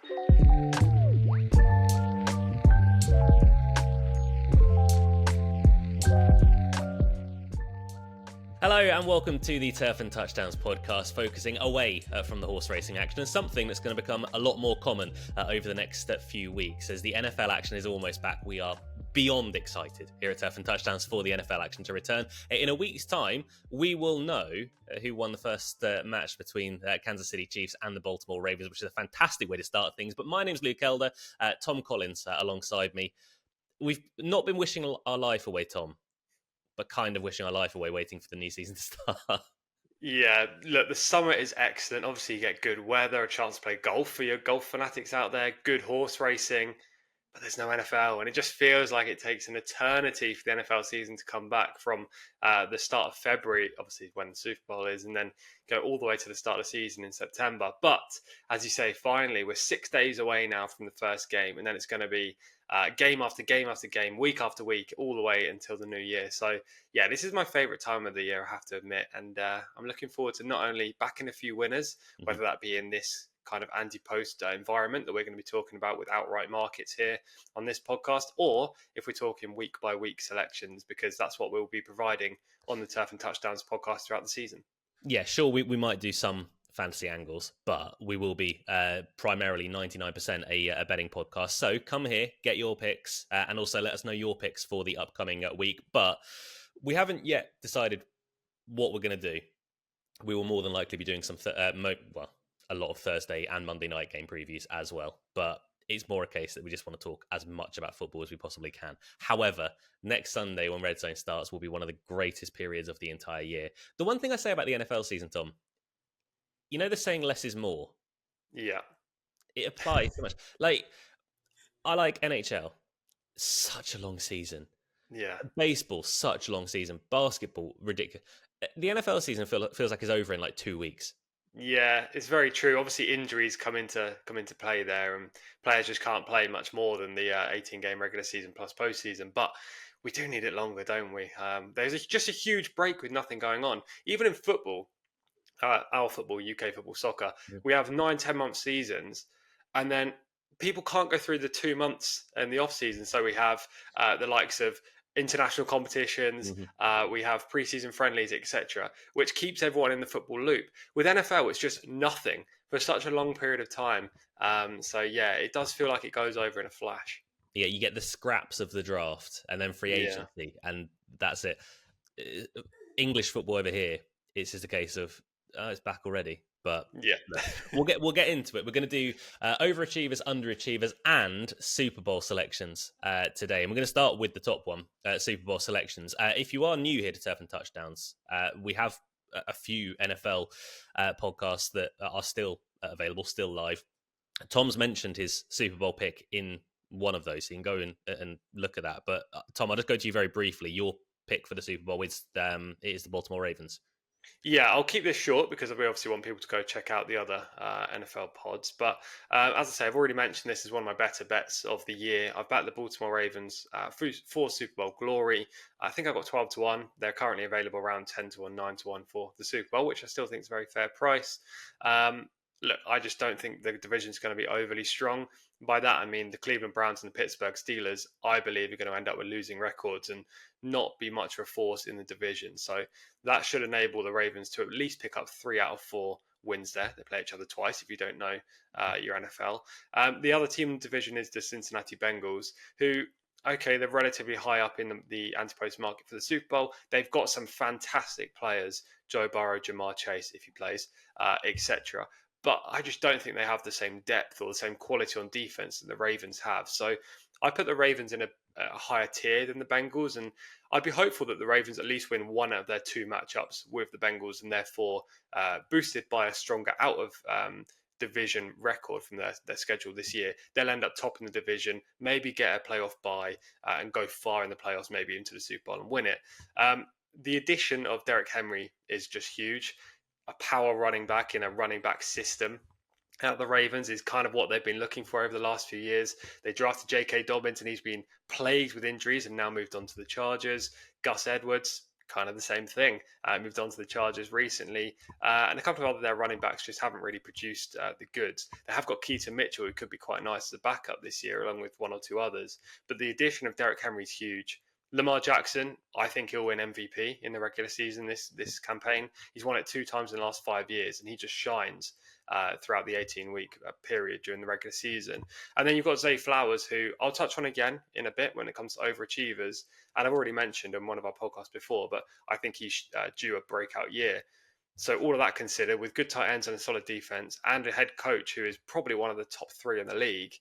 Hello and welcome to the Turf and Touchdowns podcast, focusing away from the horse racing action and something that's going to become a lot more common over the next few weeks. As the NFL action is almost back, we are beyond excited here at Turf and Touchdowns for the NFL action to return. In a week's time, we will know who won the first match between Kansas City Chiefs and the Baltimore Ravens, which is a fantastic way to start things. But my name's Luke Elder, Tom Collins alongside me. We've not been wishing our life away, Tom, but kind of wishing our life away, waiting for the new season to start. Yeah, look, the summer is excellent. Obviously, you get good weather, a chance to play golf for your golf fanatics out there, good horse racing, but there's no NFL. And it just feels like it takes an eternity for the NFL season to come back from the start of February, obviously when the Super Bowl is, and then go all the way to the start of the season in September. But as you say, finally, we're 6 days away now from the first game, and then it's going to be game after game after game, week after week, all the way until the new year. So, yeah, this is my favourite time of the year, I have to admit. And I'm looking forward to not only backing a few winners, whether that be in this kind of anti-post environment that we're going to be talking about with outright markets here on this podcast, or if we're talking week by week selections, because that's what we'll be providing on the Turf and Touchdowns podcast throughout the season. Yeah, sure, we might do some fantasy angles, but we will be primarily 99% a betting podcast. So come here, get your picks, and also let us know your picks for the upcoming week. But we haven't yet decided what we're going to do. We will more than likely be doing some, a lot of Thursday and Monday night game previews as well. But it's more a case that we just want to talk as much about football as we possibly can. However, next Sunday when Red Zone starts will be one of the greatest periods of the entire year. The one thing I say about the NFL season, Tom, you know the saying less is more? Yeah. It applies so much. Like, I like NHL. Such a long season. Yeah. Baseball, such a long season. Basketball, ridiculous. The NFL season feels like it's over in like 2 weeks. Yeah, it's very true. Obviously, injuries come into play there, and players just can't play much more than the 18-game regular season plus postseason. But we do need it longer, don't we? There's just a huge break with nothing going on. Even in football, our football, UK football, soccer, we have 9-10 month seasons, and then people can't go through the 2 months in the off season. So we have the likes of international competitions, we have preseason friendlies, etc., which keeps everyone in the football loop. With NFL, it's just nothing for such a long period of time. So yeah, it does feel like it goes over in a flash. Yeah, you get the scraps of the draft and then free agency, and that's it. English football over here, it's just a case of it's back already. But yeah, we'll get into it. We're going to do overachievers, underachievers, and Super Bowl selections today, and we're going to start with the top one, Super Bowl selections. If you are new here to Turf and Touchdowns, we have a few NFL podcasts that are still available, still live. Tom's mentioned his Super Bowl pick in one of those, so you can go and look at that. But Tom, I'll just go to you very briefly. Your pick for the Super Bowl is the Baltimore Ravens. Yeah, I'll keep this short because we obviously want people to go check out the other NFL pods. But as I say, I've already mentioned this is one of my better bets of the year. I've backed the Baltimore Ravens for Super Bowl glory. I think I got 12-1. They're currently available around 10-1, 9-1 for the Super Bowl, which I still think is a very fair price. Look, I just don't think the division is going to be overly strong. By that, I mean the Cleveland Browns and the Pittsburgh Steelers, I believe, are going to end up with losing records and not be much of a force in the division. So that should enable the Ravens to at least pick up 3 out of 4 wins there. They play each other twice if you don't know your NFL. The other team in the division is the Cincinnati Bengals, who, okay, they're relatively high up in the anti-post market for the Super Bowl. They've got some fantastic players, Joe Burrow, Jamar Chase, if he plays, etc. But I just don't think they have the same depth or the same quality on defense that the Ravens have. So I put the Ravens in a higher tier than the Bengals, and I'd be hopeful that the Ravens at least win one of their 2 matchups with the Bengals, and therefore boosted by a stronger out of division record from their schedule this year, they'll end up top in the division, maybe get a playoff bye and go far in the playoffs, maybe into the Super Bowl and win it. The addition of Derrick Henry is just huge. A power running back in a running back system at the Ravens is kind of what they've been looking for over the last few years. They drafted J.K. Dobbins and he's been plagued with injuries and now moved on to the Chargers. Gus Edwards, kind of the same thing. Moved on to the Chargers recently, and a couple of other their running backs just haven't really produced the goods. They have got Keaton Mitchell, who could be quite nice as a backup this year, along with one or two others. But the addition of Derrick Henry is huge. Lamar Jackson, I think he'll win MVP in the regular season this campaign. He's won it 2 times in the last 5 years, and he just shines throughout the 18-week period during the regular season. And then you've got Zay Flowers, who I'll touch on again in a bit when it comes to overachievers. And I've already mentioned in one of our podcasts before, but I think he's due a breakout year. So all of that considered, with good tight ends and a solid defense, and a head coach who is probably one of the top 3 in the league,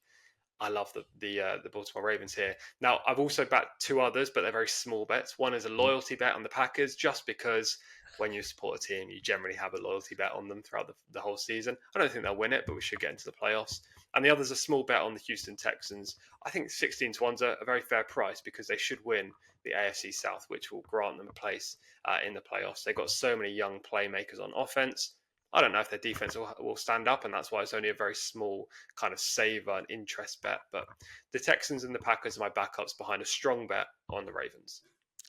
I love the Baltimore Ravens here. Now, I've also backed 2 others, but they're very small bets. One is a loyalty bet on the Packers, just because when you support a team, you generally have a loyalty bet on them throughout the whole season. I don't think they'll win it, but we should get into the playoffs. And the other is a small bet on the Houston Texans. I think 16 to 1's a very fair price because they should win the AFC South, which will grant them a place in the playoffs. They've got so many young playmakers on offense. I don't know if their defense will stand up, and that's why it's only a very small kind of saver and interest bet. But the Texans and the Packers are my backups behind a strong bet on the Ravens.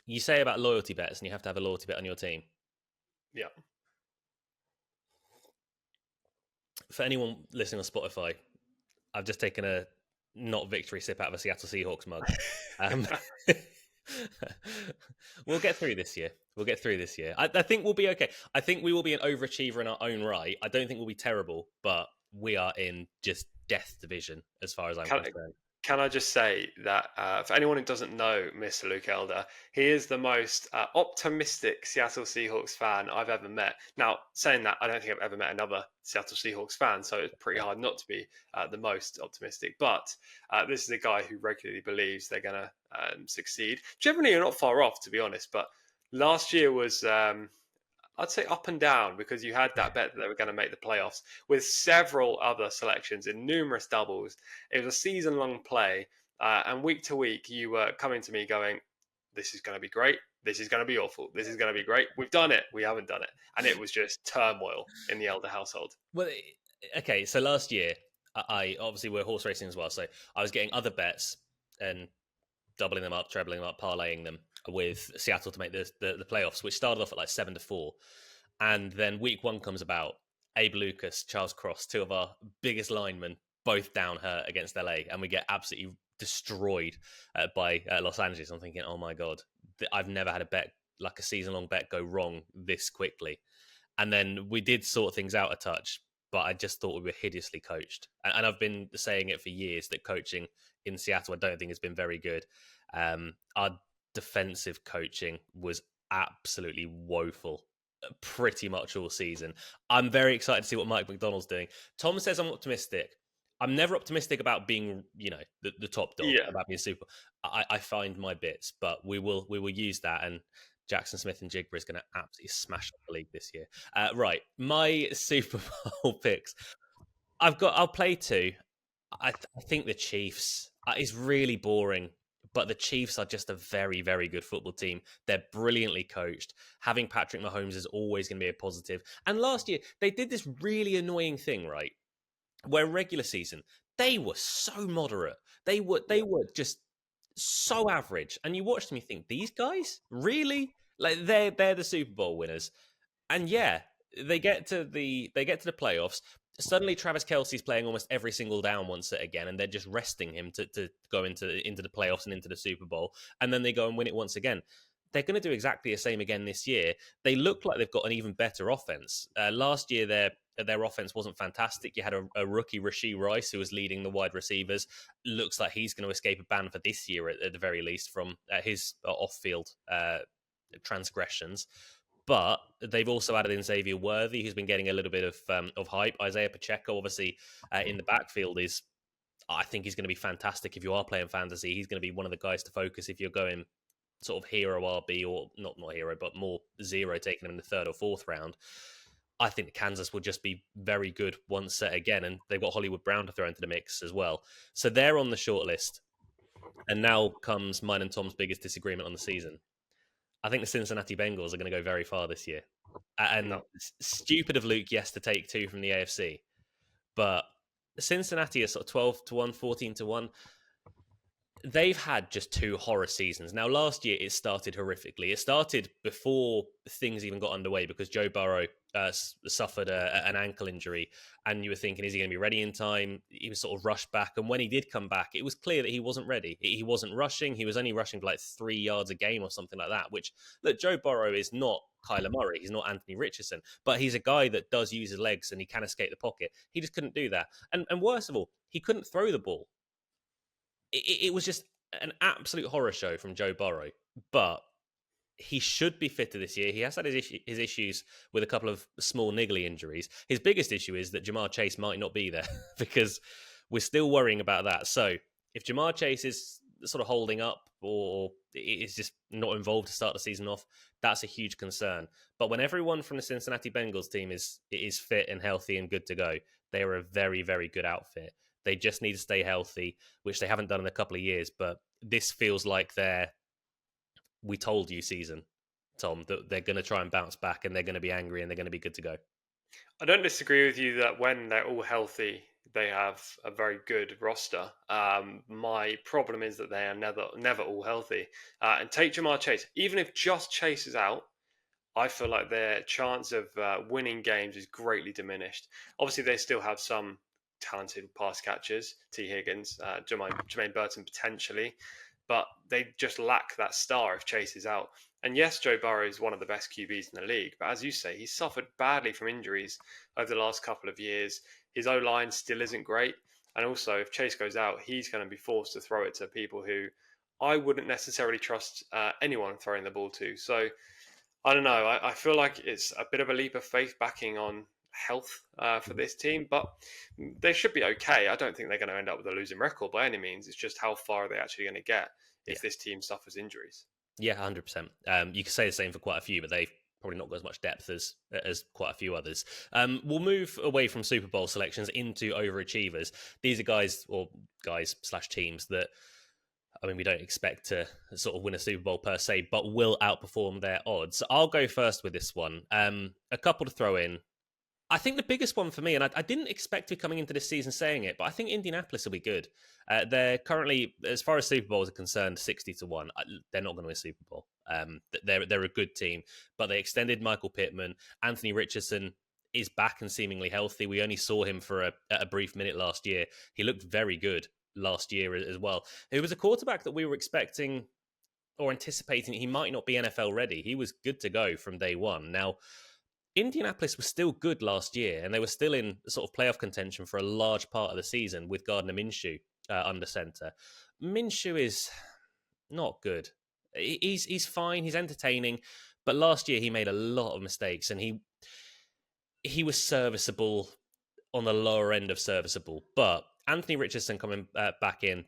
You say about loyalty bets, and you have to have a loyalty bet on your team. Yeah. For anyone listening on Spotify, I've just taken a not victory sip out of a Seattle Seahawks mug. We'll get through this year. I think we'll be okay. I think we will be an overachiever in our own right. I don't think we'll be terrible, but we are in just death division as far as I'm concerned. Can I just say that for anyone who doesn't know Mr. Luke Elder, he is the most optimistic Seattle Seahawks fan I've ever met. Now, saying that, I don't think I've ever met another Seattle Seahawks fan, so it's pretty hard not to be the most optimistic. But this is a guy who regularly believes they're going to succeed. Generally, you're not far off, to be honest, but last year was... I'd say up and down, because you had that bet that they were going to make the playoffs with several other selections in numerous doubles. It was a season-long play, and week to week, you were coming to me going, this is going to be great, this is going to be awful, this is going to be great, we've done it, we haven't done it. And it was just turmoil in the Elder household. Well, okay, so last year, I obviously we're horse racing as well, so I was getting other bets and doubling them up, trebling them up, parlaying them with Seattle to make the playoffs, which started off at like 7-4. And then week 1 comes about. Abe Lucas, Charles Cross, 2 of our biggest linemen, both down hurt against LA, and we get absolutely destroyed by Los Angeles. I'm thinking, oh my God, I've never had a bet, like a season-long bet, go wrong this quickly. And then we did sort things out a touch, but I just thought we were hideously coached. And I've been saying it for years that coaching in Seattle, I don't think has been very good. Our defensive coaching was absolutely woeful pretty much all season. I'm very excited to see what Mike McDonald's doing. Tom says I'm optimistic. I'm never optimistic about being, the top dog, about being super. I find my bits, but we will use that, and Jackson Smith and Jigba is going to absolutely smash up the league this year. Right, my Super Bowl picks. I'll play 2. I think the Chiefs is really boring, but the Chiefs are just a very, very good football team. They're brilliantly coached. Having Patrick Mahomes is always going to be a positive. And last year, they did this really annoying thing, right? Where regular season, they were so moderate. They were just so average. And you watched them, you think, these guys? Really? Like, they're the Super Bowl winners. And yeah, they get to the playoffs. Suddenly Travis Kelce's playing almost every single down once again, and they're just resting him to go into the playoffs and into the Super Bowl, and then they go and win it once again. They're going to do exactly the same again this year. They look like they've got an even better offense. Last year, their offense wasn't fantastic. You had a rookie, Rashee Rice, who was leading the wide receivers. Looks like he's going to escape a ban for this year at the very least from his off-field transgressions. But they've also added in Xavier Worthy, who's been getting a little bit of hype. Isaiah Pacheco, obviously, in the backfield I think he's going to be fantastic if you are playing fantasy. He's going to be one of the guys to focus if you're going sort of hero RB, or not hero, but more zero, taking him in the 3rd or 4th round. I think Kansas will just be very good once set again, and they've got Hollywood Brown to throw into the mix as well. So they're on the short list. And now comes mine and Tom's biggest disagreement on the season. I think the Cincinnati Bengals are going to go very far this year. And stupid of Luke, yes, to take 2 from the AFC. But Cincinnati is sort of 12 to 1, 14 to 1. they've had just two horror seasons. Now, last year it started horrifically. It started before things even got underway because Joe Burrow suffered an ankle injury, and you were thinking, is he going to be ready in time? He was sort of rushed back, and when he did come back, it was clear that he wasn't ready. He wasn't rushing. He was only rushing for like 3 yards a game or something like that. Which, look, Joe Burrow is not Kyler Murray. He's not Anthony Richardson, but he's a guy that does use his legs and he can escape the pocket. He just couldn't do that, and worst of all, he couldn't throw the ball. It was just an absolute horror show from Joe Burrow. But he should be fitter this year. He has had his issues with a couple of small niggly injuries. His biggest issue is that Jamar Chase might not be there because we're still worrying about that. So if Jamar Chase is sort of holding up or is just not involved to start the season off, that's a huge concern. But when everyone from the Cincinnati Bengals team is fit and healthy and good to go, they are a very, very good outfit. They just need to stay healthy, which they haven't done in a couple of years. But this feels like their "we told you" season, Tom, that they're going to try and bounce back and they're going to be angry and they're going to be good to go. I don't disagree with you that when they're all healthy, they have a very good roster. My problem is that they are never all healthy. And take Jamar Chase, even if just Chase is out, I feel like their chance of winning games is greatly diminished. Obviously, they still have some talented pass catchers, T. Higgins, Jermaine Burton potentially, but they just lack that star if Chase is out. And yes, Joe Burrow is one of the best QBs in the league, but as you say, he's suffered badly from injuries over the last couple of years. His O-line still isn't great. And also, if Chase goes out, he's going to be forced to throw it to people who I wouldn't necessarily trust anyone throwing the ball to. So I don't know. I feel like it's a bit of a leap of faith backing on health for this team, but they should be okay. I don't think they're going to end up with a losing record by any means. It's just how far are they actually going to get if this team suffers injuries. Yeah, 100%. You could say the same for quite a few, but they've probably not got as much depth as quite a few others. We'll move away from Super Bowl selections into overachievers. These are guys/teams that, I mean, we don't expect to sort of win a Super Bowl per se, but will outperform their odds. I'll go first with this one. A couple to throw in. I think the biggest one for me, and I didn't expect to coming into this season saying it, but I think Indianapolis will be good. They're currently, as far as Super Bowls are concerned, 60-1. They're not going to win a Super Bowl. They're a good team, but they extended Michael Pittman. Anthony Richardson is back and seemingly healthy. We only saw him for a brief minute last year. He looked very good last year as well. He was a quarterback that we were expecting or anticipating he might not be NFL ready. He was good to go from day one. Now, Indianapolis was still good last year, and they were still in sort of playoff contention for a large part of the season with Gardner Minshew under center. Minshew is not good. He's fine. He's entertaining, but last year he made a lot of mistakes, and he was serviceable on the lower end of serviceable. But Anthony Richardson coming back in,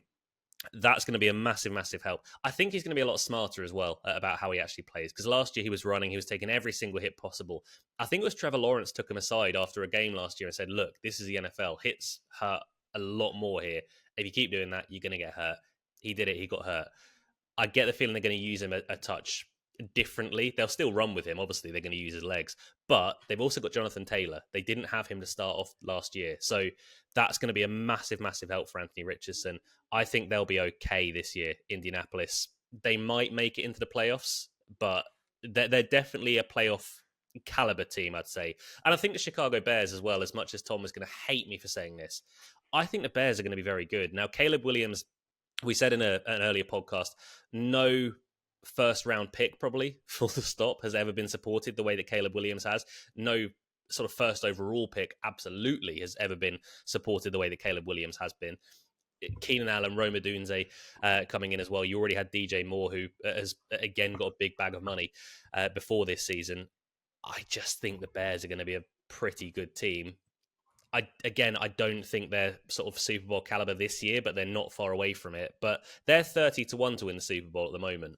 that's going to be a massive, massive help. I think he's going to be a lot smarter as well about how he actually plays, because last year he was running, he was taking every single hit possible. I think it was Trevor Lawrence took him aside after a game last year and said, look, this is the NFL. Hits hurt a lot more here. If you keep doing that, you're going to get hurt. He did it. He got hurt. I get the feeling they're going to use him a touch differently. They'll still run with him. Obviously, they're going to use his legs, but they've also got Jonathan Taylor. They didn't have him to start off last year. So that's going to be a massive, massive help for Anthony Richardson. I think they'll be okay this year, Indianapolis. They might make it into the playoffs, but they're definitely a playoff caliber team, I'd say. And I think the Chicago Bears as well, as much as Tom was going to hate me for saying this, I think the Bears are going to be very good. Now, Caleb Williams, we said in an earlier podcast, no first round pick probably full stop has ever been supported the way that Caleb Williams has. No sort of first overall pick absolutely has ever been supported the way that Caleb Williams has been. Keenan Allen, Rome Odunze coming in as well. You already had DJ Moore, who has again got a big bag of money before this season. I just think the Bears are going to be a pretty good team. I don't think they're sort of Super Bowl caliber this year, but they're not far away from it. But they're 30-1 to win the Super Bowl at the moment.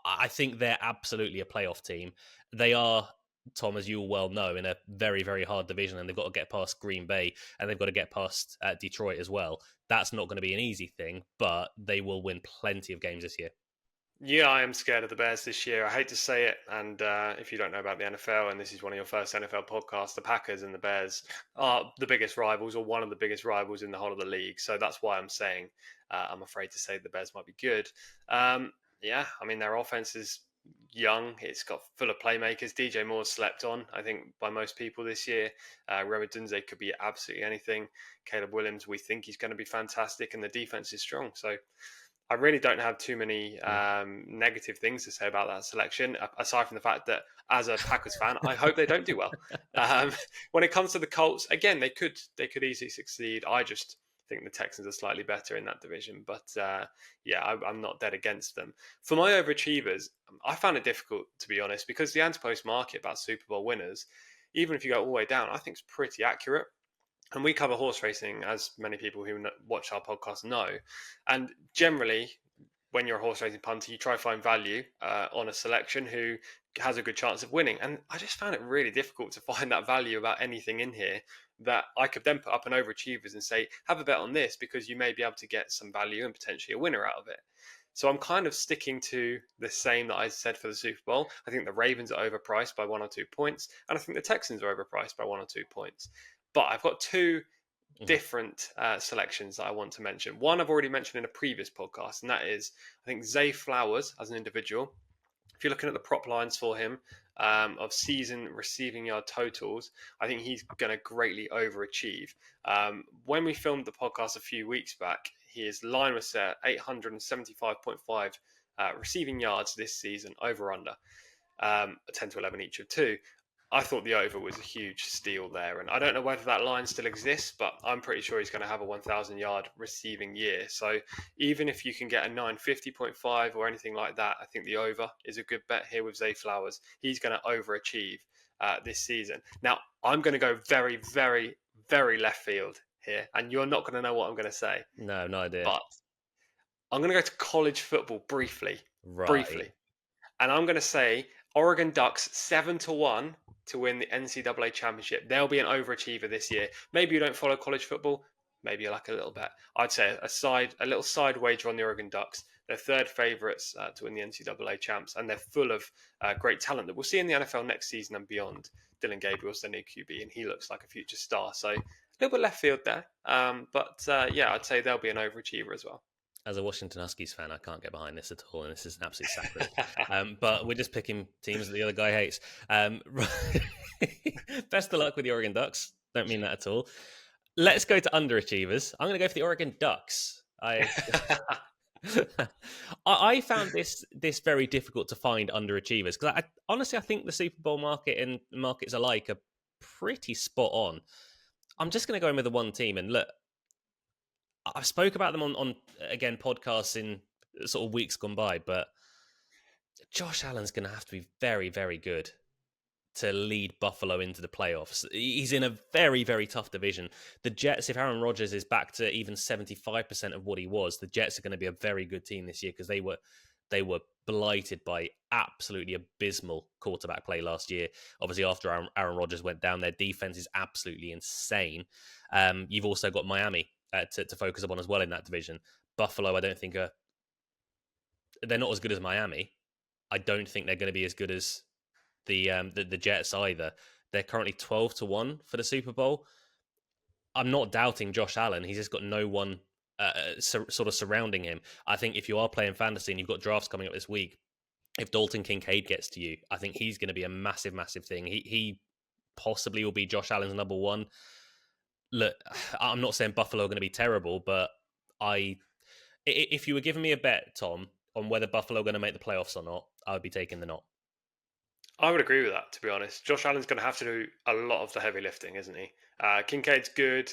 I think they're absolutely a playoff team. They are, Tom, as you well know, in a very, very hard division, and they've got to get past Green Bay, and they've got to get past Detroit as well. That's not going to be an easy thing, but they will win plenty of games this year. Yeah, I am scared of the Bears this year. I hate to say it, and if you don't know about the NFL, and this is one of your first NFL podcasts, the Packers and the Bears are the biggest rivals, or one of the biggest rivals in the whole of the league. So that's why I'm saying I'm afraid to say the Bears might be good. Yeah, I mean their offense is young. It's got full of playmakers. DJ Moore's slept on, I think, by most people this year. Remy Dunze could be absolutely anything. Caleb Williams, we think he's going to be fantastic, and the defense is strong. So I really don't have too many negative things to say about that selection, aside from the fact that as a Packers fan, I hope they don't do well. Um, when it comes to the Colts, again, they could easily succeed. I just think the Texans are slightly better in that division, but yeah, I'm not dead against them. For my overachievers, I found it difficult to be honest because the anti-post market about Super Bowl winners, even if you go all the way down, I think it's pretty accurate. And we cover horse racing, as many people who watch our podcast know. And generally, when you're a horse racing punter, you try to find value on a selection who has a good chance of winning. And I just found it really difficult to find that value about anything in here that I could then put up an overachievers and say, have a bet on this because you may be able to get some value and potentially a winner out of it. So I'm kind of sticking to the same that I said for the Super Bowl. I think the Ravens are overpriced by 1 or 2 points, and I think the Texans are overpriced by 1 or 2 points. But I've got two Mhm. different selections that I want to mention. One I've already mentioned in a previous podcast, and that is I think Zay Flowers as an individual. If you're looking at the prop lines for him of season receiving yard totals, I think he's going to greatly overachieve. When we filmed the podcast a few weeks back, his line was set 875.5 receiving yards this season, over under 10 to 11 each of two. I thought the over was a huge steal there. And I don't know whether that line still exists, but I'm pretty sure he's going to have a 1,000 yard receiving year. So even if you can get a 950.5 or anything like that, I think the over is a good bet here with Zay Flowers. He's going to overachieve this season. Now, I'm going to go very, very, very left field here, and you're not going to know what I'm going to say, No, no idea. but I'm going to go to college football briefly. Right. Briefly. And I'm going to say Oregon Ducks 7-1 to win the NCAA championship. They'll be an overachiever this year. Maybe you don't follow college football. Maybe you like a little bet. I'd say a little side wager on the Oregon Ducks. They're third favourites to win the NCAA champs, and they're full of great talent that we'll see in the NFL next season and beyond. Dylan Gabriel's their new QB, and he looks like a future star. So a little bit left field there, but yeah, I'd say they'll be an overachiever as well. As a Washington Huskies fan, I can't get behind this at all, and this is an absolute sacrilege. But we're just picking teams that the other guy hates. Best of luck with the Oregon Ducks. Don't mean that at all. Let's go to underachievers. I'm going to go for the Oregon Ducks. I found this very difficult to find underachievers because honestly I think the Super Bowl market and markets alike are pretty spot on. I'm just going to go in with the one team and look. I've spoke about them on again podcasts in sort of weeks gone by, but Josh Allen's going to have to be very, very good to lead Buffalo into the playoffs. He's in a very, very tough division. The Jets, if Aaron Rodgers is back to even 75% of what he was, the Jets are going to be a very good team this year because they were blighted by absolutely abysmal quarterback play last year. Obviously, after Aaron Rodgers went down, their defense is absolutely insane. You've also got Miami to focus upon as well in that division. Buffalo, I don't think they're not as good as Miami. I don't think they're going to be as good as the Jets either. They're currently 12-1 for the Super Bowl. I'm not doubting Josh Allen. He's just got no one sort of surrounding him. I think if you are playing fantasy and you've got drafts coming up this week, if Dalton Kincaid gets to you, I think he's going to be a massive, massive thing. He possibly will be Josh Allen's number one. Look, I'm not saying Buffalo are going to be terrible, but if you were giving me a bet, Tom, on whether Buffalo are going to make the playoffs or not, I would be taking the not. I would agree with that, to be honest. Josh Allen's going to have to do a lot of the heavy lifting, isn't he? Kincaid's good.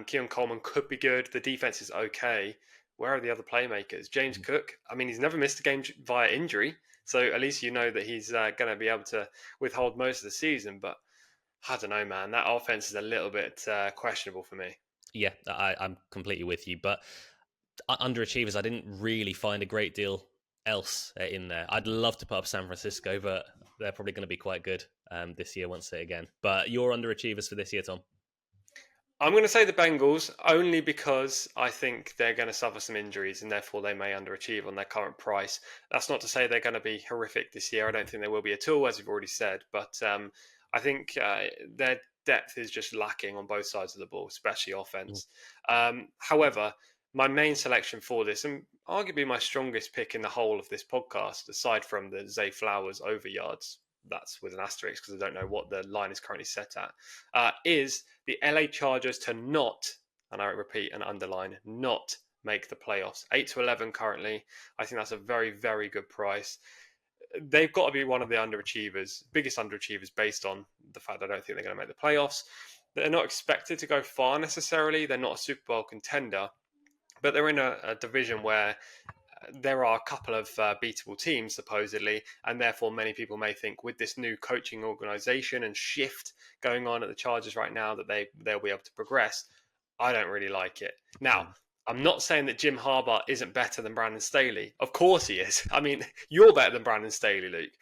Keon Coleman could be good. The defense is okay. Where are the other playmakers? James Cook, I mean, he's never missed a game via injury. So at least you know that he's going to be able to withhold most of the season. But I don't know, man. That offense is a little bit questionable for me. Yeah, I'm completely with you. But underachievers, I didn't really find a great deal else in there. I'd love to put up San Francisco, but they're probably going to be quite good this year once it again. But your underachievers for this year, Tom? I'm going to say the Bengals only because I think they're going to suffer some injuries and therefore they may underachieve on their current price. That's not to say they're going to be horrific this year. I don't think they will be at all, as you've already said. But I think their depth is just lacking on both sides of the ball, especially Mm. offense. However, my main selection for this, and arguably my strongest pick in the whole of this podcast, aside from the Zay Flowers over yards, that's with an asterisk because I don't know what the line is currently set at, is the LA Chargers to not, and I repeat and underline, not make the playoffs. 8-11 currently. I think that's a very, very good price. They've got to be one of the underachievers, biggest underachievers, based on the fact that I don't think they're going to make the playoffs. They're not expected to go far necessarily. They're not a Super Bowl contender, but they're in a division where there are a couple of beatable teams supposedly, and therefore many people may think with this new coaching organization and shift going on at the Chargers right now that they'll be able to progress. I don't really like it. Now, Mm. I'm not saying that Jim Harbaugh isn't better than Brandon Staley. Of course he is. I mean, you're better than Brandon Staley, Luke.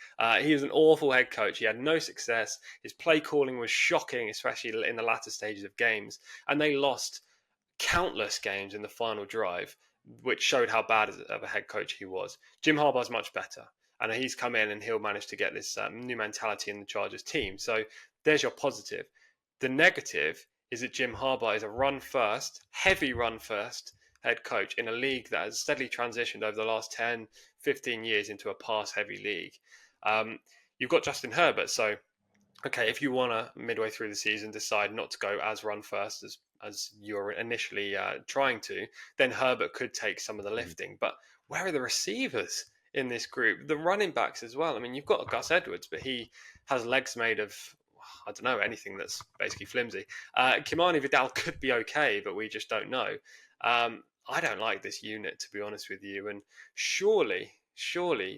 He was an awful head coach. He had no success. His play calling was shocking, especially in the latter stages of games, and they lost countless games in the final drive, which showed how bad of a head coach he was. Jim Harbaugh's much better, and he's come in and he'll manage to get this new mentality in the Chargers team. So there's your positive. The negative is that Jim Harbaugh is a run first, heavy run first head coach in a league that has steadily transitioned over the last 10, 15 years into a pass heavy league. You've got Justin Herbert, so okay, if you want to midway through the season decide not to go as run first as you're initially trying to, then Herbert could take some of the Mm. lifting. But where are the receivers in this group? The running backs as well. I mean, you've got Gus Edwards, but he has legs made of, I don't know, anything that's basically flimsy. Kimani Vidal could be okay, but we just don't know. I don't like this unit, to be honest with you. And surely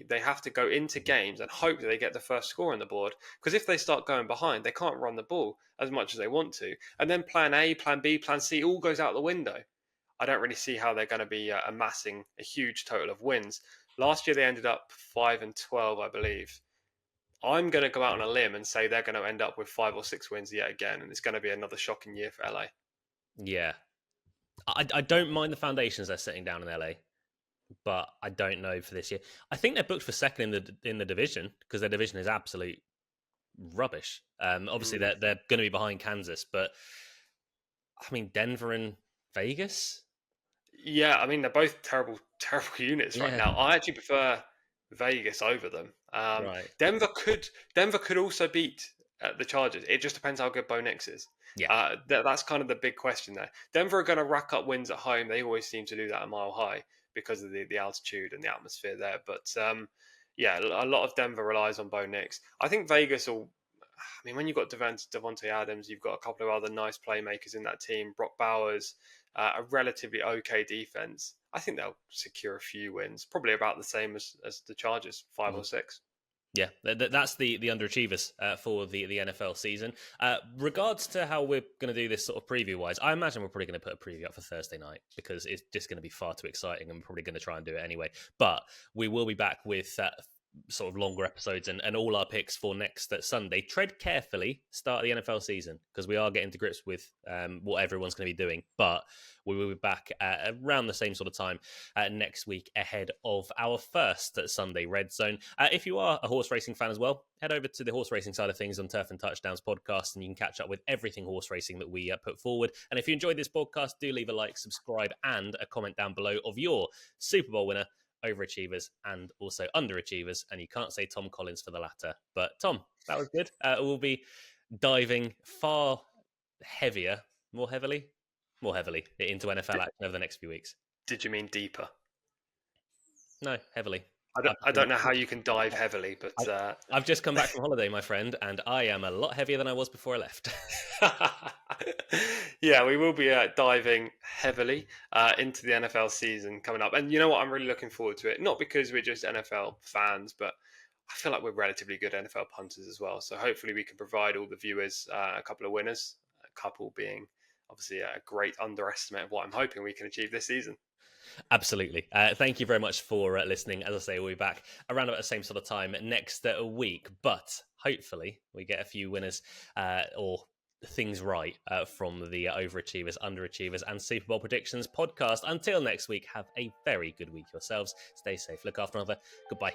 they have to go into games and hope that they get the first score on the board. Because if they start going behind, they can't run the ball as much as they want to. And then plan A, plan B, plan C all goes out the window. I don't really see how they're going to be amassing a huge total of wins. Last year they ended up 5-12, I believe. I'm going to go out on a limb and say they're going to end up with 5 or 6 wins yet again, and it's going to be another shocking year for LA. Yeah. I don't mind the foundations they're setting down in LA, but I don't know for this year. I think they're booked for second in the division because their division is absolute rubbish. Obviously, Mm. they're going to be behind Kansas, but I mean Denver and Vegas. Yeah, I mean they're both terrible, terrible units right Yeah, now. I actually prefer Vegas over them. right. Denver could also beat the Chargers. It just depends how good Bo Nix is. Yeah, That's kind of the big question there. Denver are going to rack up wins at home. They always seem to do that a mile high because of the altitude and the atmosphere there. But yeah, a lot of Denver relies on Bo Nix. I think Vegas will. I mean, when you've got Devontae Adams, you've got a couple of other nice playmakers in that team. Brock Bowers, a relatively okay defense. I think they'll secure a few wins, probably about the same as the Chargers, 5 or 6. yeah. That's the underachievers for the NFL season. Regards to how we're going to do this sort of preview wise, I imagine we're probably going to put a preview up for Thursday night because it's just going to be far too exciting, and we're probably going to try and do it anyway. But we will be back with sort of longer episodes and all our picks for next Sunday. Tread carefully, start the NFL season, because we are getting to grips with what everyone's going to be doing. But we will be back around the same sort of time next week ahead of our first Sunday Red Zone. If you are a horse racing fan as well, head over to the horse racing side of things on Turf and Touchdowns podcast, and you can catch up with everything horse racing that we put forward. And if you enjoyed this podcast, do leave a like, subscribe, and a comment down below of your Super Bowl winner, overachievers and also underachievers. And you can't say Tom Collins for the latter. But Tom, that was good. We'll be diving more heavily into NFL action over the next few weeks. Did you mean deeper? No, heavily. I don't know how you can dive heavily, but I've just come back from holiday, my friend, and I am a lot heavier than I was before I left. yeah, we will be diving heavily into the NFL season coming up. And you know what? I'm really looking forward to it. Not because we're just NFL fans, but I feel like we're relatively good NFL punters as well. So hopefully we can provide all the viewers a couple of winners, a couple being obviously a great underestimate of what I'm hoping we can achieve this season. Absolutely. Thank you very much for listening. As I say, we'll be back around about the same sort of time next week, but hopefully we get a few winners or things right from the Overachievers, Underachievers, and Super Bowl Predictions podcast. Until next week, have a very good week yourselves. Stay safe, look after one another. Goodbye.